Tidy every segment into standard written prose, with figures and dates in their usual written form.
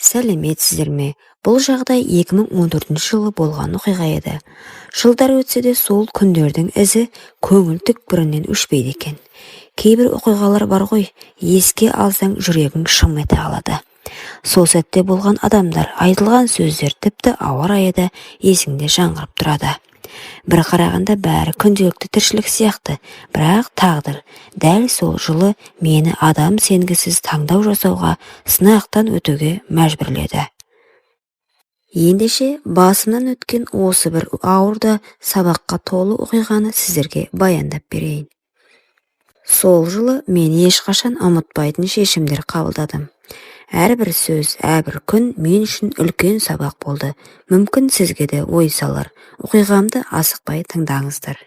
Сәлеметсіздер ме? Бұл жағдай 2014 жылы болған оқиға еді. Жылдар өтсе де сол күндердің ізі көңіл түкпірінен өшпейді екен. Кейбір оқиғалар бар ғой, еске алсаң жүрегің шым ете қалады. Сол сәтте болған адамдар, айтылған сөздер тіпті ауа райы да есіңде жаңғырып тұрады. Бір қарағанда бәрі күнделікті тіршілік сияқты, бірақ тағдыр дәл сол жылы мені адам сенгісіз таңдау жасауға, сынақтан өтуге мәжбүрледі. Ендеше басымнан өткен осы бір ауыр да сабаққа толы оқиғаны сіздерге баяндап берейін. Сол жылы мен ешқашан ұмытпайтын шешімдер қабылдадым. Әрбір сөз, әрбір күн мен үшін үлкен сабақ болды. Мүмкін сізге де ой салар. Оқиғамды асықпай тыңдаңыздар.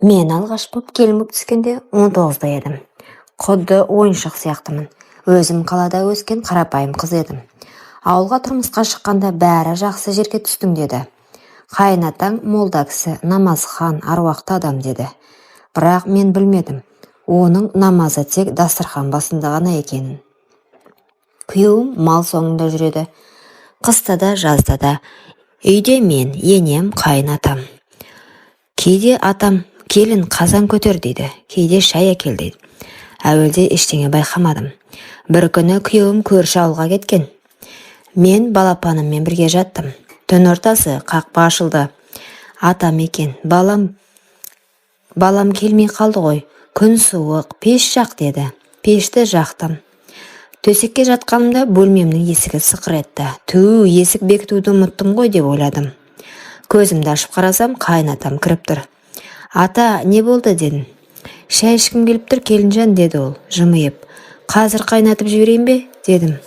Мен алғаш боп келмек түскенде 19-да едім. Құдды ойыншық сияқтымын. Өзім қалада өскен қарапайым қыз едім. Ауылға тұрмысқа шыққанда бәрі жақсы жерге түстің деді. Қайнатаң молда кісі, намазхан, аруақты адам деді. Бірақ мен білмедім. Оның намазы тек дастархан басында ғана екенін. Күйеуім мал соңында жүреді. Қыста да, жазда да. Үйде мен, енем, қайнатам. Кейде атам, келін қазан көтер дейді, кейде шай әкел дейді. Әуелде ештеңе байқамадым. Бір күні күйеуім көрші ауылға кеткен. Мен балапаныммен бірге жаттым. Түн ортасы қақпа ашылды. Атам екен, балам келмей қалды ғой. Күн суық, пеш жақ деді. Пешті жақтым. Төсекке жатқанымда бөлмемнің есігі сықыр етті. Есік бекітуді ұмыттым ғой деп ойладым. Көзімді ашып қарасам, қайнатам кіріп тұр. Ата, не болды дедім. Шай ішкім келіп тұр, келінжан деді ол, жымиып. Қазір қайнатып жіберейін бе дедім.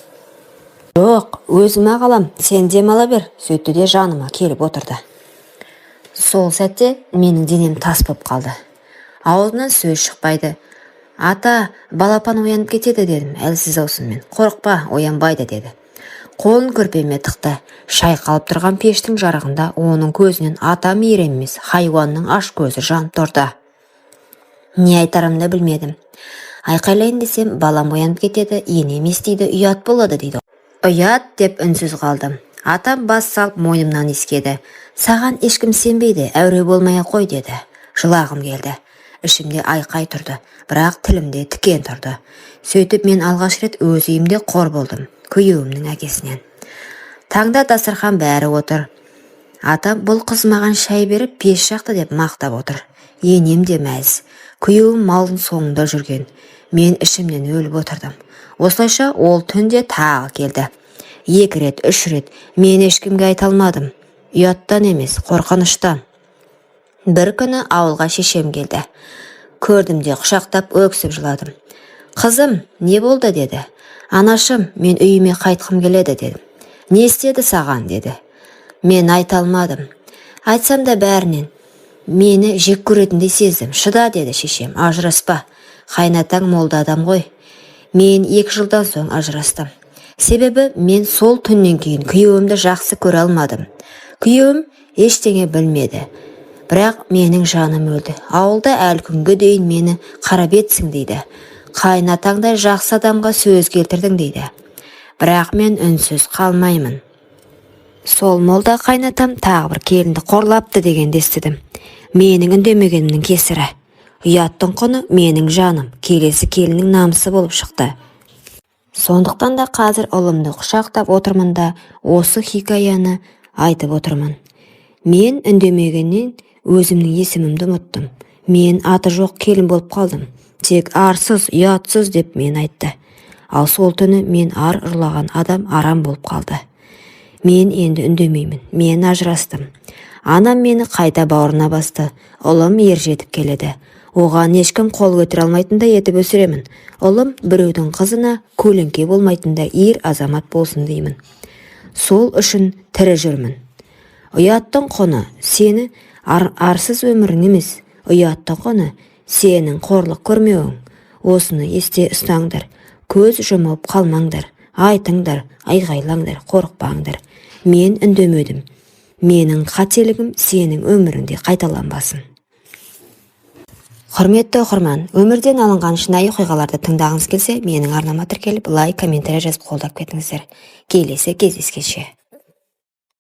Жоқ, өзім ағалам, сен демала бер, сөйтті де жаныма келіп отырды. Сол сәтте менің денем тас боп қалды. Аузынан сөз шықпайды. Ата, балапан оянып кетеді дедім, әлсіз аусыммен. Қорықпа, оянбайды деді. Қолын көрпеме тықты. Шай қалып тұрған пештің жарығында оның көзінен ата мейір емес, хайуанның аш көзі жанып тұрды. Не айтарымды білмедім. Айқайлайын десем, балам оянып кетеді, енем естиді, ұят болады дейді. Ұят деп үнсіз қалдым. Атам бас салып мойнымнан иіскеді. Саған ешкім сенбейді, әуре болмай қой деді. Жылағым келді. Ішімде айқай тұрды, бірақ тілімде тікен тұрды. Сөйтіп мен алғаш рет өз үйімде қор болдым, күйеуімнің әкесінен. Таңда дастархан бәрі отыр. Атам бұл қыз маған шай беріп пеш жақты деп мақтап отыр. Енем де мәз. Күйеуім малдың соңында жүрген. Мен ішімнен өліп отырдым. Осылайша ол түнде тағы келді. 2 рет, 3 рет мен ешкімге айта алмадым. Ұяттан емес, қорқыныштан. Бір күні ауылға шешем келді. Көрдім де құшақтап өксіп жыладым. Қызым, не болды деді. Анашым, мен үйіме қайтқым келеді дедім. Не істеді саған деді. Мен айта алмадым. Айтсам да бәрінен. Мені жек көретіндей сездім. Шыда деді шешем, ажыраспа. Қайнатаң молда адам ғой. Мен 2 жылдан соң ажырастым. Себебі мен сол түннен кейін күйеуімді жақсы көре алмадым. Күйеуім ештеңе білмеді. Бірақ менің жаным өлді. Ауылда әлі күнге дейін мені қарабетсің дейді. Қайнатаңдай жақсы адамға сөз келтірдің дейді. Бірақ мен үнсіз қалмаймын. Сол молда қайнатам тағы бір келінді қорлапты дегенді естідім. Менің үндемегенімнің кесірі. Ұяттың құны менің жаным, келесі келіннің намысы болып шықты. Сондықтан да қазір ұлымды құшақтап отырмын да осы хикаяны айтып отырмын. Мен үндемегеннен өзімнің есімімді ұмыттым. Мен аты жоқ келін болып қалдым. Тек арсыз, ұятсыз деп мен айтты. Ал сол түні мен ар ұрлаған адам арам болып қалды. Мен енді үндемеймін. Мен ажырастым. Анам мені қайта бауырына басты. Ұлым ер жетіп келеді. Оған ешкім қол көтере алмайтындай етіп өсіремін. Ұлым біреудің қызына көлеңке болмайтындай ер азамат болсын деймін. Сол үшін тірі жүрмін. Ұяттың құны сені арсыз өмірің емес. Ұяттың құны сенің қорлық көрмеуің. Осыны есте ұстаңдар. Көз жұмып қалмаңдар. Айтыңдар, айғайлаңдар, қорықпаңдар. Мен үндемедім. Менің қателігім сенің өміріңде қайталанбасын. Құрметті оқырман, өмірден алынған шынайы оқиғаларды тыңдағыңыз келсе, менің арнама тіркеліп, лайк, комментарий жазып қолдап кетіңіздер. Келесі кездескенше.